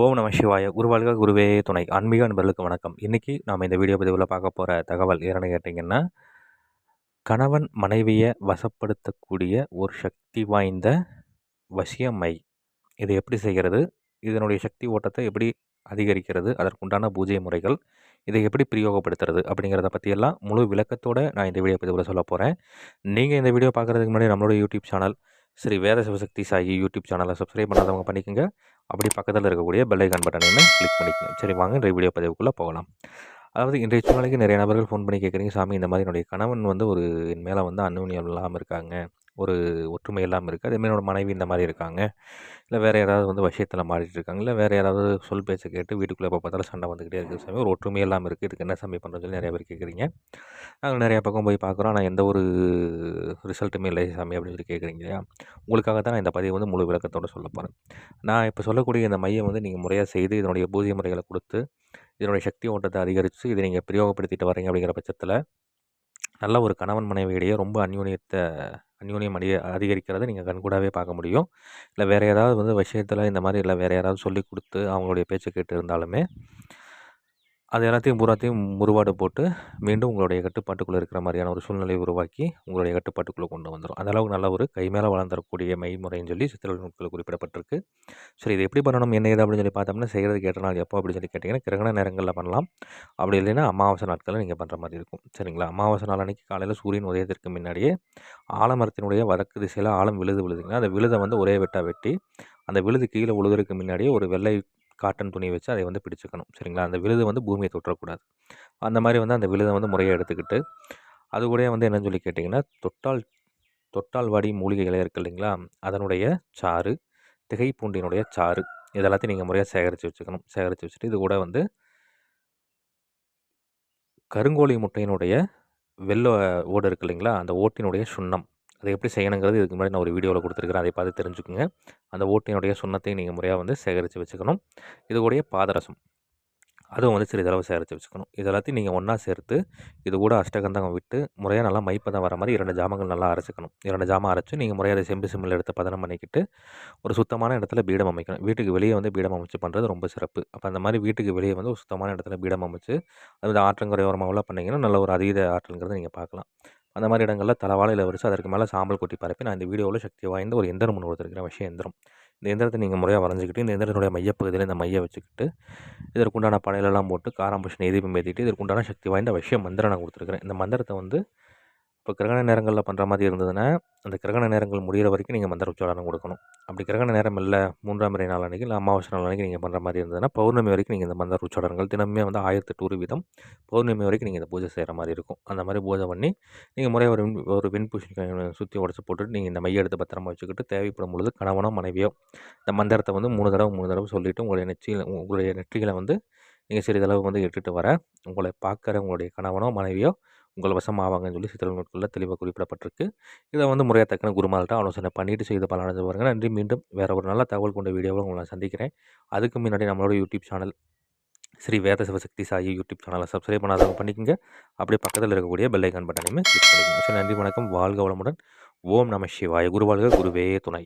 ஓம் நம சிவாய! குருவாழ்க குருவே துணை. ஆன்மீக நண்பர்களுக்கு வணக்கம். இன்னைக்கு நாம இந்த வீடியோ பதிவுல பார்க்க போற தகவல் என்னன்னு கேட்டீங்கன்னா, கணவன் மனைவிய வசப்படுத்தக்கூடிய ஒரு சக்தி வாய்ந்த வசியமை. இதை எப்படி செய்கிறது? இதனுடைய சக்தி ஓட்டத்தை எப்படி அதிகரிக்கிறது? அதற்குண்டான பூஜை முறைகள், இதை எப்படி பிரயோகப்படுத்துறது? அப்படிங்கிறத பத்தியெல்லாம் முழு விளக்கத்தோட நான் இந்த வீடியோ பதிவுல சொல்லப் போறேன். நீங்க இந்த வீடியோ பார்க்கறதுக்கு முன்னாடி நம்மளோட யூடியூப் சேனல் ஸ்ரீ வேத சிவசக்தி சாயி யூடியூப் சேனலை சப்ஸ்கிரைப் பண்ணாதவங்க பண்ணிக்கங்க. அப்படி பக்கத்தில் இருக்கக்கூடிய பெல் ஐக்கான் பட்டனையுமே கிளிக் பண்ணிக்கங்க. சரி, வாங்க இன்றைய வீடியோ பதிவுக்குள்ளே போகலாம். அதாவது இன்றைய சூழ்நிலைக்கு நிறைய நபர்கள் ஃபோன் பண்ணி கேட்குறீங்க, சாமி இந்த மாதிரி என்னுடைய கணவன் வந்து என் மேலே அந்யோன்யம் இல்லாமல் இருக்காங்க, ஒரு ஒற்றுமை இல்லாமல் இருக்குது. அதேமாதிரி என்னோட மனைவி இந்த மாதிரி இருக்காங்க, இல்லை வேறு யாராவது விஷயத்தில் மாறிட்டு இருக்காங்க, இல்லை வேறு யாராவது சொல் பேச்சை கேட்டு வீட்டுக்குள்ளே எப்போ பார்த்தாலும் சண்டை வந்துக்கிட்டே இருக்குது சாமி, ஒரு ஒற்றுமை இல்லாமல் இருக்குது, இதுக்கு என்ன சாமி பண்ணுறதுன்னு சொல்லி நிறைய பேர் கேட்குறீங்க. நாங்கள் நிறையா பக்கம் போய் பார்க்குறோம், ஆனால் எந்த ஒரு ரிசல்ட்டுமே இல்லை சாமி அப்படின்னு சொல்லி கேட்குறீங்க இல்லையா? உங்களுக்காக தான் நான் இந்த பதிவை முழு விளக்கத்தோடு சொல்ல போகிறேன். நான் இப்போ சொல்லக்கூடிய இந்த மையம் நீங்கள் முறையாக செய்து இதனுடைய பூஜை முறைகளை கொடுத்து இதனுடைய சக்தி ஓட்டத்தை அதிகரித்து இதை நீங்கள் பிரயோகப்படுத்திட்டு வரீங்க அப்படிங்கிற பட்சத்தில் நல்ல ஒரு கணவன் மனைவியிடையே ரொம்ப அந்யோன்யம் அதிகரிக்கிறத நீங்கள் கண்கூடாவே பார்க்க முடியும். இல்லை வேறு ஏதாவது விஷயத்தில் இந்த மாதிரி இல்லை வேறு யாராவது சொல்லி கொடுத்து அவங்களுடைய பேச்சை கேட்டு இருந்தாலுமே அது எல்லாத்தையும் பூராத்தையும் முறுவாடு போட்டு மீண்டும் உங்களுடைய கட்டுப்பாட்டுக்குள்ளே இருக்கிற மாதிரியான ஒரு சூழ்நிலையை உருவாக்கி உங்களுடைய கட்டுப்பாட்டுக்குள்ளே கொண்டு வந்துடும். அந்தளவுக்கு நல்ல ஒரு கை மேலே வளர்ந்துடக்கூடிய மெய்முறைன்னு சொல்லி சித்திரை நூட்களில் குறிப்பிடப்பட்டிருக்கு. சரி, இது எப்படி பண்ணணும் என்ன ஏது அப்படின்னு சொல்லி பார்த்தோம்னா, செய்கிறதுக்கு ஏற்ற நாள் எப்போ அப்படின்னு சொல்லி கேட்டிங்கன்னா, கிரகண நேரங்களில் பண்ணலாம். அப்படி இல்லைன்னா அமாவாசை நாட்களில் நீங்கள் பண்ணுற மாதிரி இருக்கும். சரிங்களா? அமாவாசை நாள் அன்றைக்கி காலையில் சூரியன் உதயத்திற்கு முன்னாடியே ஆலமரத்தினுடைய வடக்கு திசையில் ஆழம் விழுதுங்களா, அந்த விழுதை ஒரே வெட்டாக வெட்டி அந்த விழுது கீழே விழுகிறதுக்கு முன்னாடியே ஒரு வெள்ளை காட்டன் துணி வச்சு அதை பிடிச்சிக்கணும். சரிங்களா? அந்த விழுது பூமியை தொற்றக்கூடாது. அந்த மாதிரி அந்த விழுதை முறையை எடுத்துக்கிட்டு அது கூட என்னன்னு சொல்லி கேட்டிங்கன்னா, தொட்டால் வாடி மூலிகை இலை இருக்குது இல்லைங்களா, அதனுடைய சாறு, திகைப்பூண்டினுடைய சாறு, இதெல்லாத்தையும் நீங்கள் முறையாக சேகரித்து வச்சுக்கணும். சேகரித்து வச்சுட்டு இது கூட கருங்கோழி முட்டையினுடைய வெள்ளை ஓடு இருக்குது இல்லைங்களா, அந்த ஓட்டினுடைய சுண்ணம், அதை எப்படி செய்யணுங்கிறது இதுக்கு முன்னாடி நான் ஒரு வீடியோவில் கொடுத்துருக்குறேன், அதை பார்த்து தெரிஞ்சுக்குங்க. அந்த ஓட்டினுடைய சுண்ணத்தையும் நீங்கள் முறையாக சேகரித்து வச்சுக்கணும். இது கூடயே பாதரசம், அதுவும் சிறிதளவு சேகரித்து வச்சுக்கணும். இது எல்லாத்தையும் நீங்கள் ஒன்றா சேர்த்து இது கூட அஷ்டகந்தகம் விட்டு முறையாக நல்லா மைப்பதம் வர மாதிரி 2 ஜாமங்கள் நல்லா அரைச்சிக்கணும். 2 ஜாமம் அரைச்சி நீங்கள் முறையாக அதை செம்பு சிம்மில் எடுத்து பதனம் பண்ணிக்கிட்டு ஒரு சுத்தமான இடத்துல பீடம் அமைக்கணும். வீட்டுக்கு வெளியே பீடம் அமைச்சு பண்ணுறது ரொம்ப சிறப்பு. அப்போ அந்த மாதிரி வீட்டுக்கு வெளியே ஒரு சுத்தமான இடத்துல பீடம் அமைச்சு அது ஆற்றங்கரை ஓரமாகலாம் பண்ணிங்கன்னா நல்ல ஒரு அதீத ஆற்றல்ங்கிறத நீங்கள் பார்க்கலாம். அந்த மாதிரி இடங்களில் தலவாழையில் வச்சு அதற்கு மேலே சாம்பல் கொட்டி பரப்பி நான் இந்த வீடியோவில் சக்தி வாய்ந்த ஒரு எந்திரம் ஒன்று கொடுத்துருக்கிறேன், விஷய எந்திரம். இந்த எந்திரத்தை நீங்கள் முறையாக வரைஞ்சிக்கிட்டு இந்த எந்திரத்தினுடைய மையப்பகுதியில் இந்த மையை வச்சுக்கிட்டு இதற்குண்டான படையிலெல்லாம் போட்டு காராம்பூஷணி எதிர்ப்பு ஏற்றிட்டு இதற்குண்டான சக்தி வாய்ந்த விஷய மந்திரம் நான் கொடுத்துருக்குறேன். இந்த மந்திரத்தை இப்போ கிரகண நேரங்களில் பண்ணுற மாதிரி இருந்ததுன்னா அந்த கிரகண நேரங்கள் முடிகிற வரைக்கும் நீங்கள் மந்திர உச்சாரணம் கொடுக்கணும். அப்படி கிரகண நேரம் இல்லை 3ஆம் பிறை நாள் அன்றைக்கி இல்லை அமாவாசை நாள் அன்றைக்கி நீங்கள் பண்ணுற மாதிரி இருந்ததுன்னா பௌர்ணமி வரைக்கும் நீங்கள் இந்த மந்திர உச்சாரணங்கள் தினமே 1008 வீதம் பௌர்ணமி வரைக்கும் நீங்கள் இந்த பூஜை செய்கிற மாதிரி இருக்கும். அந்த மாதிரி பூஜை பண்ணி நீங்கள் முறையாக ஒரு வெண்பூசணிக்காய் சுற்றி உடச்சி போட்டுட்டு நீங்கள் இந்த மையை எடுத்து பத்திரமா வச்சுக்கிட்டு தேவைப்படும் பொழுது கணவனோ மனைவியோ இந்த மந்திரத்தை 3 தடவை சொல்லிவிட்டு உங்களுடைய நெற்றிகளை நீங்கள் சிறிதளவு இட்டுட்டு வர உங்களை பார்க்குற உங்களுடைய கணவனோ மனைவியோ உங்கள் வசம் ஆவாங்கன்னு சொல்லி சித்திரை நூட்களில் தெளிவாக குறிப்பிடப்பட்டிருக்கு. இதை முறையாக தக்கன குருமால்கிட்ட ஆலோசனை பண்ணிவிட்டு செய்து பலனடைஞ்சு பாருங்கள். நன்றி. மீண்டும் வேறு ஒரு நல்ல தகவல் கொண்ட வீடியோவில் உங்களை நான் சந்திக்கிறேன். அதுக்கு முன்னாடி நம்மளோட யூடியூப் சேனல் ஸ்ரீ வேத சிவசக்தி சாயி யூடியூப் சேனலை சப்ஸ்கிரைப் பண்ணாதவங்க பண்ணிக்கோங்க. அப்படியே பக்கத்தில் இருக்கக்கூடிய பெல் ஐக்கான் பட்டனையுமே கிளிக் பண்ணிக்கோங்க. சரி, நன்றி, வணக்கம், வாழ்க வளமுடன். ஓம் நம சிவாய! குருவாழ்க குருவே துணை.